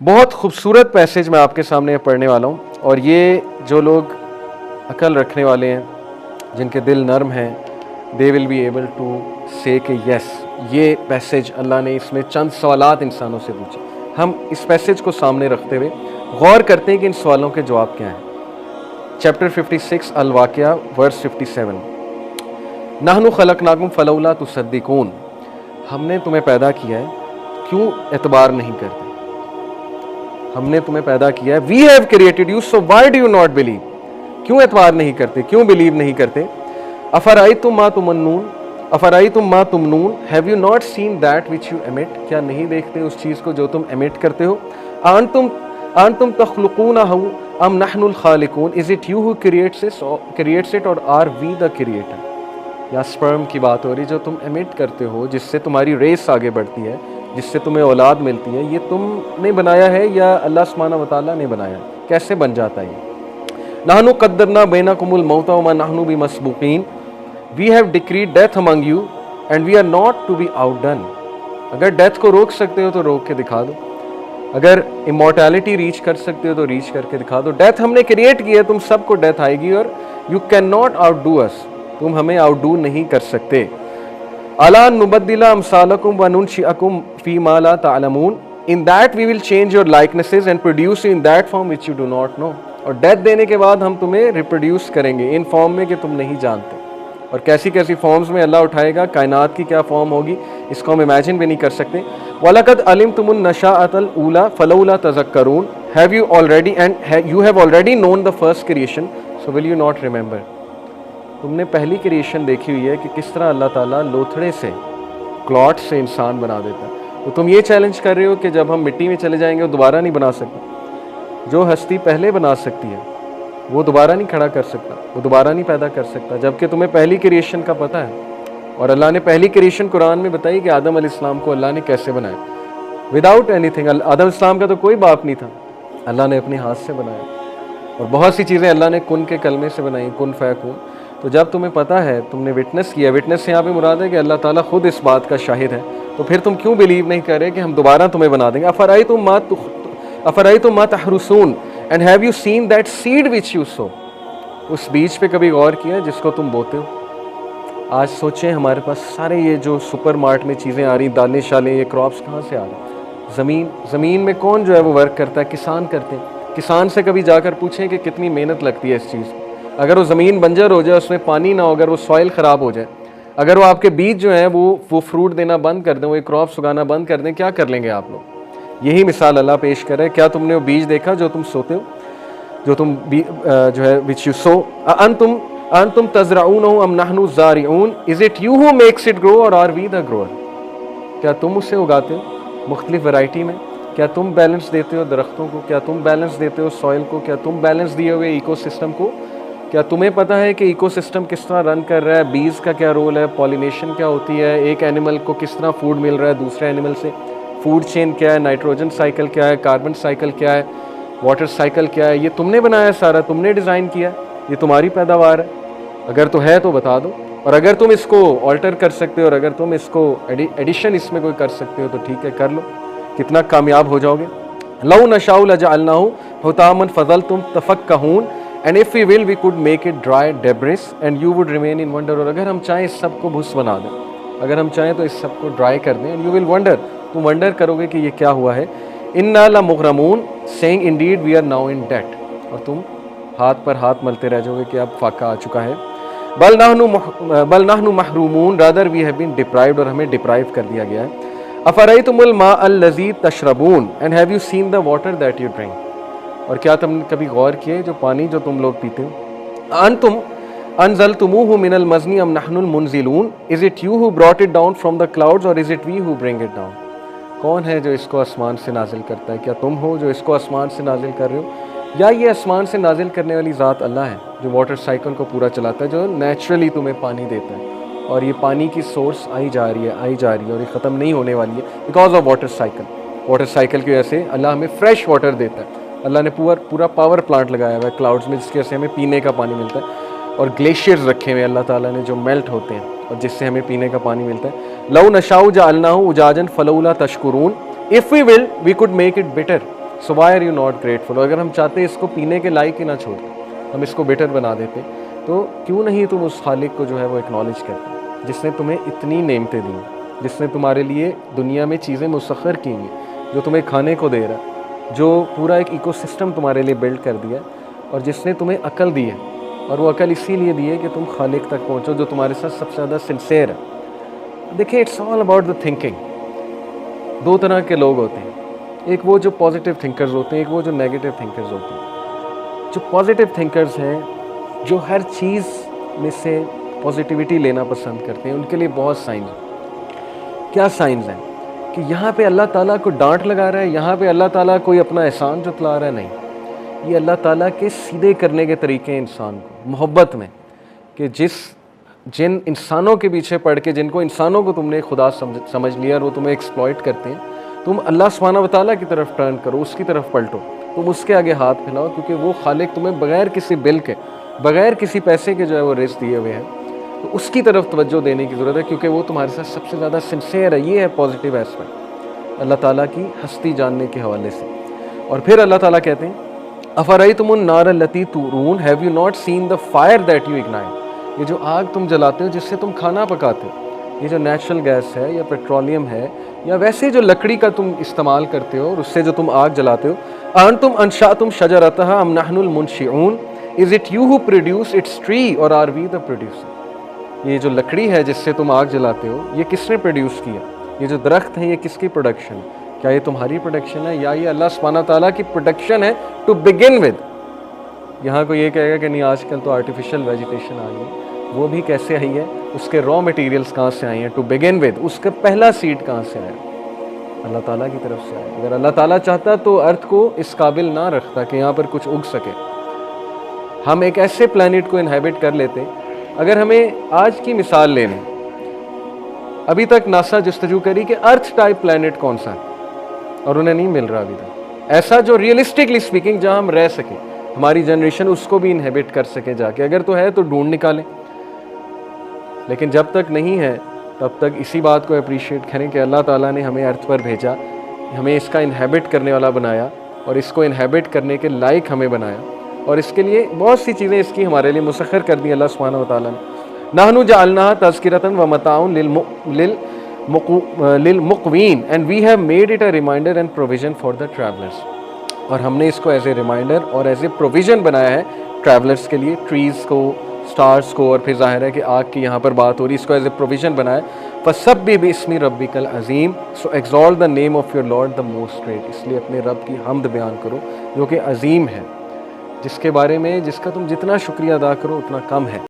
بہت خوبصورت پیسیج میں آپ کے سامنے پڑھنے والا ہوں، اور یہ جو لوگ عقل رکھنے والے ہیں، جن کے دل نرم ہیں، دے ول بی ایبل ٹو سے کہ یس، یہ پیسیج اللہ نے اس میں چند سوالات انسانوں سے پوچھے۔ ہم اس پیسیج کو سامنے رکھتے ہوئے غور کرتے ہیں کہ ان سوالوں کے جواب کیا ہیں۔ چیپٹر 56 الواقعہ ورس 57، نحن خلقناکم فلولا تصدقون، ہم نے تمہیں پیدا کیا ہے، کیوں اعتبار نہیں کرتے؟ ہم نے تمہیں پیدا کیا ہے، we have created you so why do you not believe, کیوں اعتبار نہیں کرتے، کیوں بلیو نہیں کرتے؟ افرأیتم ما تمنون، افرأیتم ما تمنون، have you not seen that which you emit, کیا نہیں دیکھتے اس چیز کو جو تم ایمٹ کرتے ہو؟ انتم تخلقونہ ام نحن الخالقون، is it you who creates it or are we the creator? یا سپرم کی بات ہو رہی جو تم ایمٹ کرتے ہو، جس سے تمہاری ریس آگے بڑھتی ہے، جس سے تمہیں اولاد ملتی ہے، یہ تم نے بنایا ہے یا اللہ سبحانہ وتعالیٰ نے بنایا؟ کیسے بن جاتا ہے یہ؟ نحن قدرنا بینکم الموت وما نحن بمسبوقین، we have decreed death among you and we are not to be outdone. اگر ڈیتھ کو روک سکتے ہو تو روک کے دکھا دو، اگر امورٹیلٹی ریچ کر سکتے ہو تو ریچ کر کے دکھا دو۔ ڈیتھ ہم نے کریٹ کی ہے، تم سب کو ڈیتھ آئے گی، اور you can not outdo us, تم ہمیں آؤٹ ڈو نہیں کر سکتے۔ الا نبدل امثالکم وننشئکم فی ما لا تعلمون، in that we will change your likenesses and produce you in that form which you do not know، اور ڈیتھ دینے کے بعد ہم تمہیں ریپروڈیوس کریں گے ان فارم میں کہ تم نہیں جانتے، اور کیسی کیسی فارمز میں اللہ اٹھائے گا، کائنات کی کیا فارم ہوگی اس کو ہم امیجن بھی نہیں کر سکتے۔ وَلَقَدْ عَلِمْتُمُ النَّشَاءَةَ الْأُولَىٰ فَلَوْلَا تَذَكَّرُونَ، have you already and you have already known the first creation so will you not remember، تم نے پہلی کریشن دیکھی ہوئی ہے کہ کس طرح اللہ تعالیٰ لوتھڑے سے، کلاٹ سے انسان بنا دیتا ہے، تو تم یہ چیلنج کر رہے ہو کہ جب ہم مٹی میں چلے جائیں گے وہ دوبارہ نہیں بنا سکتا۔ جو ہستی پہلے بنا سکتی ہے وہ دوبارہ نہیں کھڑا کر سکتا، وہ دوبارہ نہیں پیدا کر سکتا، جبکہ تمہیں پہلی کریشن کا پتہ ہے۔ اور اللہ نے پہلی کریشن قرآن میں بتائی کہ آدم علیہ السلام کو اللہ نے کیسے بنایا، وداؤٹ اینی تھنگ۔ آدم السلام کا تو کوئی باپ نہیں تھا، اللہ نے اپنے ہاتھ سے بنایا، اور بہت سی چیزیں اللہ نے کن کے کلمے سے بنائی، کن فیکون۔ تو جب تمہیں پتہ ہے، تم نے وٹنس کیا، وٹنس سے یہاں پہ مراد ہے کہ اللہ تعالیٰ خود اس بات کا شاہد ہے، تو پھر تم کیوں بلیو نہیں کر رہے کہ ہم دوبارہ تمہیں بنا دیں گے؟ افرأیتم ما تحرثون and have you seen that seed which you sow, اس بیج پہ کبھی غور کیا جس کو تم بوتے ہو؟ آج سوچیں، ہمارے پاس سارے یہ جو سپر مارٹ میں چیزیں آ رہی، دالیں شالیں، یہ کراپس کہاں سے آ رہے ہیں؟ زمین میں کون جو ہے وہ ورک کرتا ہے؟ کسان کرتے ہیں۔ کسان سے کبھی جا کر پوچھیں کہ کتنی محنت لگتی ہے اس چیز کو۔ اگر وہ زمین بنجر ہو جائے، اس میں پانی نہ ہو، اگر وہ سوائل خراب ہو جائے، اگر وہ آپ کے بیج جو ہیں وہ فروٹ دینا بند کر دیں، وہ کراپس اگانا بند کر دیں، کیا کر لیں گے آپ لوگ؟ یہی مثال اللہ پیش کر رہے ہے۔ کیا تم نے وہ بیج دیکھا جو تم سوتے ہو، جو تم جو ہے وچ یو سو؟ انتم تزرعونہ ام نحن الزارعون، is it you who makes it grow or are we دا گروور؟ کیا تم اسے اگاتے ہو مختلف ورائٹی میں؟ کیا تم بیلنس دیتے ہو درختوں کو؟ کیا تم بیلنس دیتے ہو سوئل کو؟ کیا تم بیلنس دیے ہوئے ایکو سسٹم کو؟ کیا تمہیں پتہ ہے کہ ایکو سسٹم کس طرح رن کر رہا ہے؟ بیز کا کیا رول ہے؟ پولینیشن کیا ہوتی ہے؟ ایک اینیمل کو کس طرح فوڈ مل رہا ہے دوسرے اینیمل سے؟ فوڈ چین کیا ہے؟ نائٹروجن سائیکل کیا ہے؟ کاربن سائیکل کیا ہے؟ واٹر سائیکل کیا ہے؟ یہ تم نے بنایا سارا، تم نے ڈیزائن کیا، یہ تمہاری پیداوار ہے۔ اگر تو ہے تو بتا دو، اور اگر تم اس کو آلٹر کر سکتے ہو، اور اگر تم اس کو ایڈیشن اس میں کوئی کر سکتے ہو تو ٹھیک ہے، کر لو، کتنا کامیاب ہو جاؤ گے۔ لو نشاء لجعلناہ حطاما فظلتم تفکہون and if we will we could make it dry debris and you would remain in wonder، اور اگر ہم چاہیں اس سب کو بھس بنا دیں، اگر ہم چاہیں تو اس سب کو ڈرائی کر دیں، and you will wonder، تم ونڈر کرو گے کہ یہ کیا ہوا ہے۔ انا لمغرمون saying indeed we are now in debt، اور تم ہاتھ پر ہاتھ ملتے رہ جاؤ گے کہ اب فاقہ آ چکا ہے۔ بل نحن محرومون، rather we have been deprived، اور ہمیں ڈپرائیو کر دیا گیا ہے۔ افرأیتم الماء الذی تشربون and have you seen the water that you drink، اور کیا تم نے کبھی غور کیے جو پانی جو تم لوگ پیتے ہو؟ انتم انزلتموہ من المزن ام نحن المنزلون، is it you who brought it down from the clouds or is it we who bring it down؟ کون ہے جو اس کو آسمان سے نازل کرتا ہے؟ کیا تم ہو جو اس کو آسمان سے نازل کر رہے ہو، یا یہ آسمان سے نازل کرنے والی ذات اللہ ہے جو واٹر سائیکل کو پورا چلاتا ہے، جو نیچرلی تمہیں پانی دیتا ہے، اور یہ پانی کی سورس آئی جا رہی ہے، اور یہ ختم نہیں ہونے والی ہے بیکاز آف واٹر سائیکل کی وجہ سے اللہ ہمیں فریش واٹر دیتا ہے۔ اللہ نے پورا پاور پلانٹ لگایا ہوا ہے کلاؤڈز میں، جس کی وجہ سے ہمیں پینے کا پانی ملتا ہے، اور گلیشیئرز رکھے ہوئے اللہ تعالیٰ نے جو میلٹ ہوتے ہیں، اور جس سے ہمیں پینے کا پانی ملتا ہے۔ لو نشاء جعلناہ اجاجا فلولا تشکرون، if we will we could make it bitter so why are you not grateful? اگر ہم چاہتے اس کو پینے کے لائق ہی نہ چھوڑتے، ہم اس کو بیٹر بنا دیتے، تو کیوں نہیں تم اس خالق کو جو ہے وہ اکنالج کرتے جس نے تمہیں اتنی نعمتیں دی، جس نے تمہارے لیے دنیا میں چیزیں مسخر کی ہیں، جو تمہیں کھانے کو دے رہا ہے، جو پورا ایک ایکو سسٹم تمہارے لیے بلڈ کر دیا، اور جس نے تمہیں عقل دی ہے، اور وہ عقل اسی لیے دی ہے کہ تم خالق تک پہنچو جو تمہارے ساتھ سب سے زیادہ سنسیئر ہے۔ دیکھیں it's all about the thinking. دو طرح کے لوگ ہوتے ہیں، ایک وہ جو پازیٹیو تھنکرز ہوتے ہیں، ایک وہ جو نیگیٹو تھنکرز ہوتے ہیں۔ جو پازیٹیو تھنکرز ہیں، جو ہر چیز میں سے پازیٹیوٹی لینا پسند کرتے ہیں، ان کے لیے بہت سائنز ہیں۔ کیا سائنز ہیں؟ کہ یہاں پہ اللہ تعالیٰ کو ڈانٹ لگا رہا ہے، یہاں پہ اللہ تعالیٰ کوئی اپنا احسان جتلا رہا ہے، نہیں، یہ اللہ تعالیٰ کے سیدھے کرنے کے طریقے ہیں انسان کو محبت میں، کہ جن انسانوں کے پیچھے پڑھ کے، جن کو انسانوں کو تم نے خدا سمجھ لیا اور وہ تمہیں ایکسپلائٹ کرتے ہیں، تم اللہ سبحانہ و تعالیٰ کی طرف ٹرن کرو، اس کی طرف پلٹو، تم اس کے آگے ہاتھ پھیلاؤ، کیونکہ وہ خالق تمہیں بغیر کسی بل کے، بغیر کسی پیسے کے جو ہے وہ رزق دیے ہوئے ہیں، تو اس کی طرف توجہ دینے کی ضرورت ہے، کیونکہ وہ تمہارے ساتھ سب سے زیادہ سنسیئر ہے۔ یہ ہے پازیٹیو ایسپیکٹ اللہ تعالیٰ کی ہستی جاننے کے حوالے سے۔ اور پھر اللہ تعالیٰ کہتے ہیں افرأیتم النار التی تورون have you not seen the fire that you ignite? یہ جو آگ تم جلاتے ہو، جس سے تم کھانا پکاتے ہو، یہ جو نیچرل گیس ہے یا پیٹرولیم ہے یا ویسے جو لکڑی کا تم استعمال کرتے ہو اور اس سے جو تم آگ جلاتے ہو، انتم انشأتم شجرتها ام نحن المنشئون is it you who produce its tree or are we the producer? یہ جو لکڑی ہے جس سے تم آگ جلاتے ہو، یہ کس نے پروڈیوس کیا؟ یہ جو درخت ہیں، یہ کس کی پروڈکشن ہے؟ کیا یہ تمہاری پروڈکشن ہے یا یہ اللہ سبحانہ تعالیٰ کی پروڈکشن ہے ٹو بگن ود؟ یہاں کو یہ کہے گا کہ نہیں آج کل تو آرٹیفیشل ویجیٹیشن آئی ہے، وہ بھی کیسے آئی ہے؟ اس کے را مٹیریلز کہاں سے آئی ہیں ٹو بگن ود؟ اس کا پہلا سیڈ کہاں سے آیا؟ اللہ تعالیٰ کی طرف سے آیا۔ اگر اللہ تعالیٰ چاہتا تو ارتھ کو اس قابل نہ رکھتا کہ یہاں پر کچھ اگ سکے، ہم ایک ایسے پلانٹ کو انہیبٹ کر لیتے۔ اگر ہمیں آج کی مثال لیں، ابھی تک ناسا جستجو کری کہ ارتھ ٹائپ پلانٹ کون سا ہے، اور انہیں نہیں مل رہا ابھی تک ایسا جو ریئلسٹکلی اسپیکنگ جہاں ہم رہ سکیں، ہماری جنریشن اس کو بھی انہیبٹ کر سکے جا کے۔ اگر تو ہے تو ڈھونڈ نکالیں، لیکن جب تک نہیں ہے تب تک اسی بات کو اپریشیٹ کریں کہ اللہ تعالیٰ نے ہمیں ارتھ پر بھیجا، ہمیں اس کا انہیبٹ کرنے والا بنایا، اور اس کو انہیبٹ کرنے کے لائق ہمیں بنایا، اور اس کے لیے بہت سی چیزیں اس کی ہمارے لیے مسخر کر دی اللہ سبحانہ و تعالیٰ نے۔ نحن جعلناها تذکرۃ ومتاع للمقوین and we have made it a reminder and provision for the travellers, اور ہم نے اس کو ایز اے ریمائنڈر اور ایز اے پروویژن بنایا ہے ٹریولرس کے لیے، ٹریز کو، سٹارز کو، اور پھر ظاہر ہے کہ آگ کی یہاں پر بات ہو رہی، اس کو ایز اے پروویژن بنایا۔ فَسَبِّحْ بِاسْمِ رَبِّكَ الْعَظِيمِ، so exalt the name of your lord the most great, اس لیے اپنے رب کی حمد بیان کرو جو کہ عظیم ہے، جس کے بارے میں جس کا تم جتنا شکریہ ادا کرو اتنا کم ہے۔